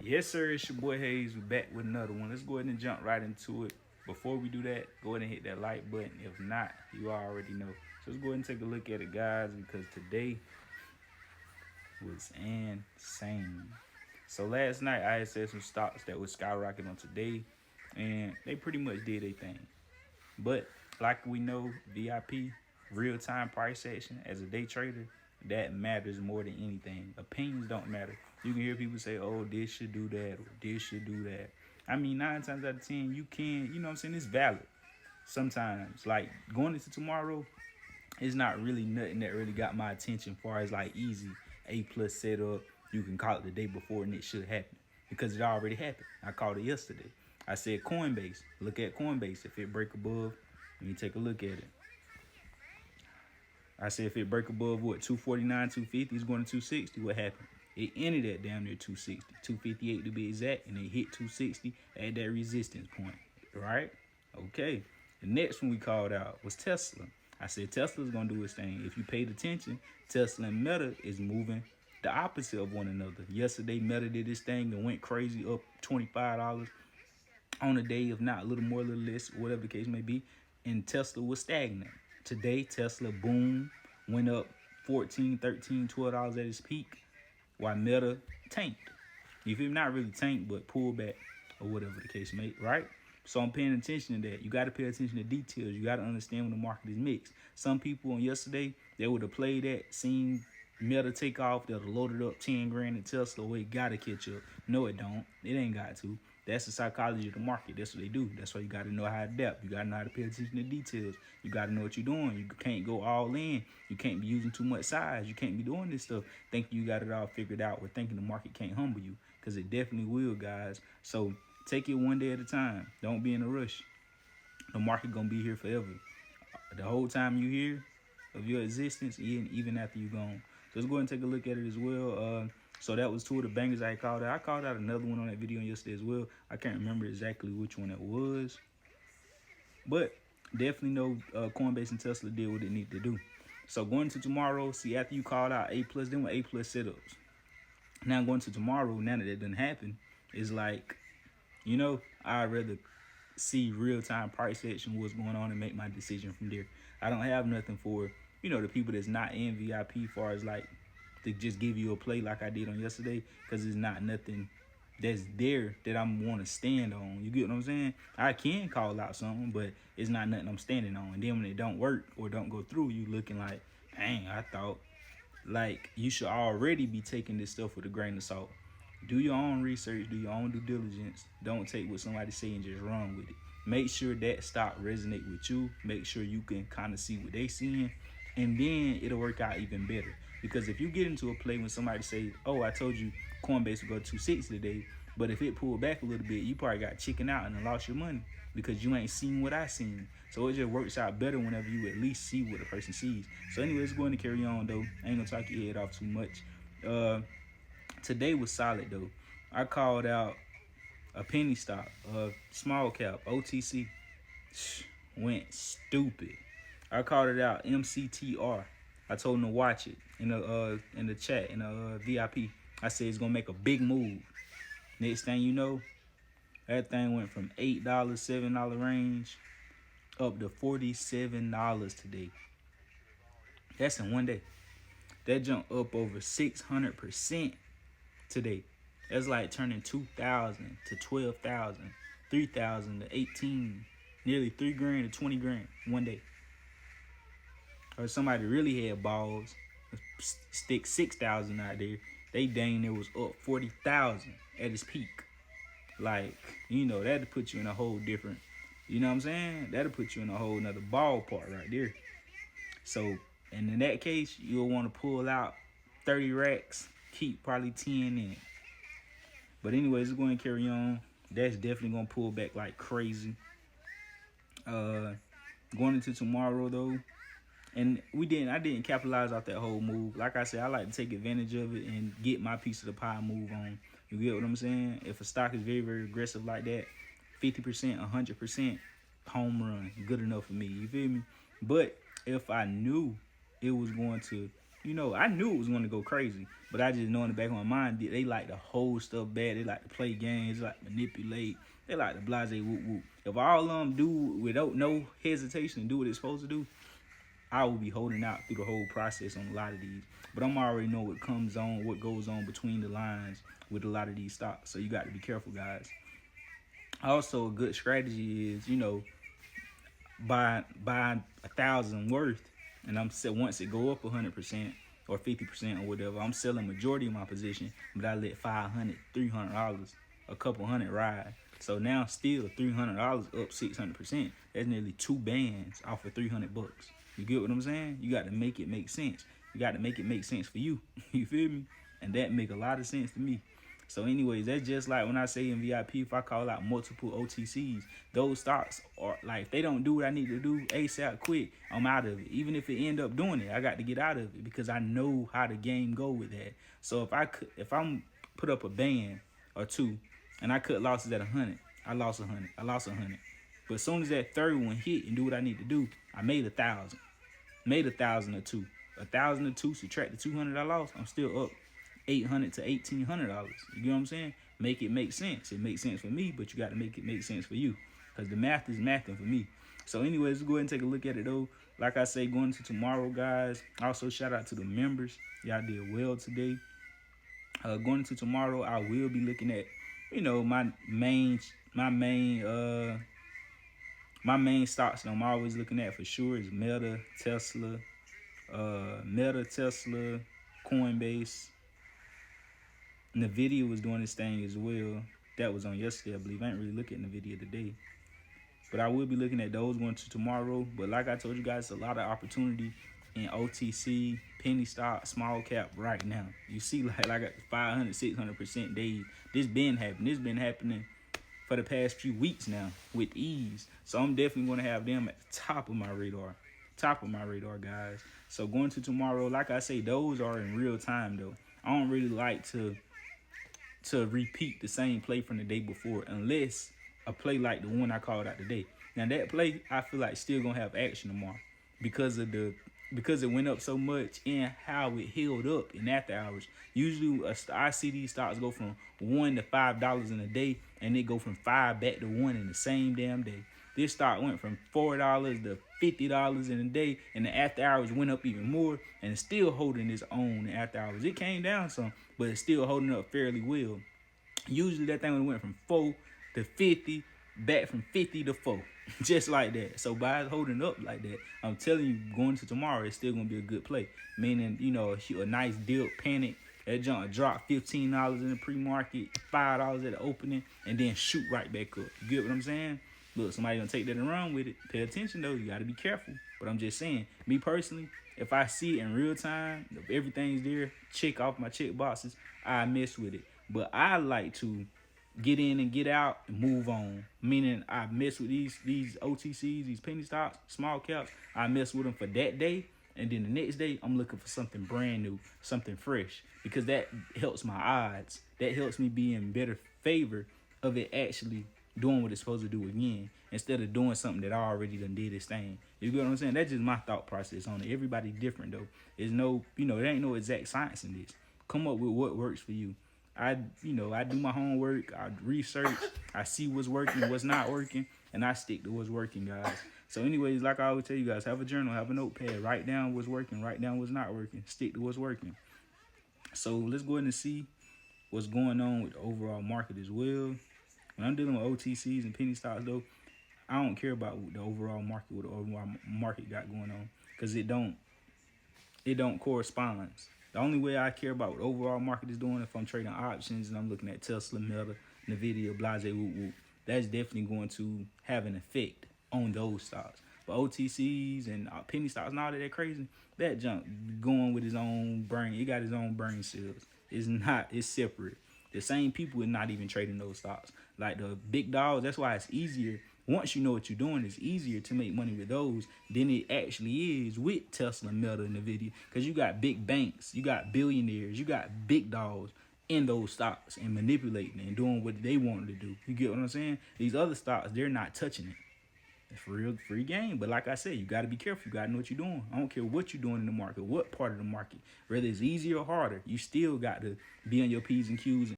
Yes, sir. It's your boy Hayes. We're back with another one. Let's go ahead and jump right into it. Before we do that, go ahead and hit that like button. If not, you already know. So let's go ahead and take a look at it, guys, because today was insane. So last night I had said some stocks that would skyrocket on today, and they pretty much did their thing. But like we know, VIP, real time price action as a day trader, that matters more than anything. Opinions don't matter. You can hear people say, oh, this should do that or this should do that. I mean, 9 times out of 10, you can, you know what I'm saying? It's valid. Sometimes, like going into tomorrow, it's not really nothing that really got my attention as far as like easy A plus setup. You can call it the day before and it should happen because it already happened. I called it yesterday. I said Coinbase. Look at Coinbase. If it break above, let me take a look at it. I said if it break above what 249, 250, it's going to 260. What happened? It ended at damn near 260, 258 to be exact, and it hit 260 at that resistance point. Right? Okay. The next one we called out was Tesla. I said Tesla's gonna do its thing. If you paid attention, Tesla and Meta is moving the opposite of one another. Yesterday, Meta did this thing and went crazy, up $25 on a day, if not a little more, a little less, whatever the case may be. And Tesla was stagnant. Today, Tesla, boom, went up 14, 13, $12 at its peak, while Meta tanked. You feel me? Not really tanked, but pulled back or whatever the case may be, right? So I'm paying attention to that. You got to pay attention to details. You got to understand when the market is mixed. Some people on yesterday, they would have played that, seen Meta take off, they'll have loaded up 10 grand in Tesla. Well, it got to catch up. No, it don't. It ain't got to. That's the psychology of the market. That's what they do. That's why you got to know how to adapt. You got to know how to pay attention to details. You got to know what you're doing. You can't go all in. You can't be using too much size. You can't be doing this stuff thinking you got it all figured out or thinking the market can't humble you, because it definitely will, guys. So take it one day at a time. Don't be in a rush. The market going to be here forever. The whole time you here of your existence, even after you gone. So let's go ahead and take a look at it as well. So that was two of the bangers I called out. I called out another one on that video yesterday as well. I can't remember exactly which one it was, but definitely know Coinbase and Tesla did what they need to do. So going to tomorrow, see, after you called out A plus, then with A plus setups. Now going to tomorrow, now that it doesn't happen, is like, you know, I'd rather see real time price action, what's going on, and make my decision from there. I don't have nothing for, you know, the people that's not in VIP far as like to just give you a play like I did on yesterday, because it's not nothing that's there that I'm want to stand on. You get what I'm saying? I can call out something, but it's not nothing I'm standing on. And then when it don't work or don't go through, you looking like, dang, I thought. Like, you should already be taking this stuff with a grain of salt. Do your own research, do your own due diligence. Don't take what somebody say and just run with it. Make sure that stock resonate with you. Make sure you can kind of see what they seeing, and then it'll work out even better. Because if you get into a play when somebody say, oh, I told you Coinbase will go 260 today, but if it pulled back a little bit, you probably got chicken out and lost your money because you ain't seen what I seen. So it just works out better whenever you at least see what a person sees. So anyways, going to carry on though. I ain't gonna talk your head off too much. Today was solid though. I called out a penny stock, small cap, OTC. Went stupid. I called it out, MCTR. I told him to watch it in the chat, in the VIP. I said it's gonna make a big move. Next thing you know, that thing went from $8, $7 range up to $47 today. That's in one day. That jumped up over 600% today. That's like turning 2,000 to 12,000, 3,000 to 18, nearly 3 grand to 20 grand one day. Or somebody really had balls, stick 6,000 out there. They dang near was up 40,000 at its peak. Like, you know, that'll put you in a whole different, you know what I'm saying? That'll put you in a whole nother ballpark right there. So, and in that case, you'll want to pull out 30 racks, keep probably 10 in. But anyways, it's going to carry on. That's definitely going to pull back like crazy. Going into tomorrow though, and I didn't capitalize off that whole move. Like I said, I like to take advantage of it and get my piece of the pie move on. You get what I'm saying? If a stock is very, very aggressive like that, 50%, 100%, home run, good enough for me. You feel me? But if I knew it was going to I knew it was going to go crazy, but I just know in the back of my mind, they like to hold stuff bad. They like to play games, they like to manipulate. They like to blase whoop whoop. If all of them do without no hesitation and do what it's supposed to do, I will be holding out through the whole process on a lot of these. But I'm already know what comes on, what goes on between the lines with a lot of these stocks. So you got to be careful, guys. Also, a good strategy is, buy 1,000 worth, and once it go up 100% or 50% or whatever, I'm selling majority of my position, but I let $500, $300, a couple hundred ride. So now still $300 up 600%. That's nearly 2 bands off of $300. You get what I'm saying? You got to make it make sense. You got to make it make sense for you. You feel me? And that make a lot of sense to me. So anyways, that's just like when I say in VIP, if I call out multiple OTCs, those stocks are like, if they don't do what I need to do ASAP quick, I'm out of it. Even if it end up doing it, I got to get out of it because I know how the game go with that. So if I'm put up a band or two and I cut losses at 100, I lost 100. I lost 100. But as soon as that third one hit and do what I need to do, I made 1,000. Made 1,000 or two. 1,000 or two, subtract the 200 I lost, I'm still up $800 to $1,800. You get what I'm saying? Make it make sense. It makes sense for me, but you got to make it make sense for you, because the math is mathing for me. So anyways, let's go ahead and take a look at it though. Like I say, going to tomorrow, guys. Also, shout out to the members. Y'all did well today. Going into tomorrow, I will be looking at, my main stocks that I'm always looking at for sure is Meta, Tesla, Coinbase. NVIDIA was doing this thing as well. That was on yesterday, I believe. I ain't really looking at NVIDIA today. But I will be looking at those going to tomorrow. But like I told you guys, a lot of opportunity in OTC, penny stock, small cap right now. You see like 500, 600% days. This been happening. This been happening for the past few weeks now with ease. So I'm definitely going to have them at the top of my radar. Top of my radar, guys. So going to tomorrow, like I say, those are in real time though. I don't really like to repeat the same play from the day before unless a play like the one I called out today. Now that play I feel like still gonna have action tomorrow because it went up so much and how it healed up in after hours. Usually I see these stocks go from $1 to $5 in a day, and they go from 5 back to 1 in the same damn day. This stock went from $4 to $50 in a day, and the after hours went up even more, and it's still holding its own in after hours. It came down some, but it's still holding up fairly well. Usually that thing went from 4 to 50, back from 50 to 4, just like that. So by it holding up like that, I'm telling you, going to tomorrow, it's still gonna be a good play. Meaning, a nice dip, panic. That junk drop $15 in the pre-market, $5 at the opening, and then shoot right back up. You get what I'm saying? Look, somebody gonna take that and run with it. Pay attention though, you gotta be careful. But I'm just saying, me personally, if I see it in real time, if everything's there, check off my check boxes, I mess with it. But I like to get in and get out and move on. Meaning I mess with these OTCs, these penny stocks, small caps. I mess with them for that day. And then the next day, I'm looking for something brand new, something fresh. Because that helps my odds. That helps me be in better favor of it actually doing what it's supposed to do again, instead of doing something that I already done did this thing. You get what I'm saying? That's just my thought process on it. Everybody different though. There's no, there ain't no exact science in this. Come up with what works for you. I do my homework, I research, I see what's working, what's not working, and I stick to what's working, guys. So anyways, like I always tell you guys, have a journal, have a notepad, write down what's working, write down what's not working, stick to what's working. So let's go ahead and see what's going on with the overall market as well. When I'm dealing with OTCs and penny stocks though, I don't care about the overall market, what the overall market got going on, because it don't correspond. The only way I care about what the overall market is doing if I'm trading options and I'm looking at Tesla, Meta, NVIDIA, blase, whoop, whoop, that's definitely going to have an effect on those stocks. But OTCs and penny stocks and all that crazy, that junk going with his own brain. It got his own brain cells. It's separate. The same people are not even trading those stocks. Like the big dogs, that's why it's easier. Once you know what you're doing, it's easier to make money with those than it actually is with Tesla, Meta, and NVIDIA. Because you got big banks, you got billionaires, you got big dogs in those stocks and manipulating and doing what they want to do. You get what I'm saying? These other stocks, they're not touching it. It's real free game. But like I said, you got to be careful. You got to know what you're doing. I don't care what you're doing in the market, what part of the market, whether it's easy or harder. You still got to be on your P's and Q's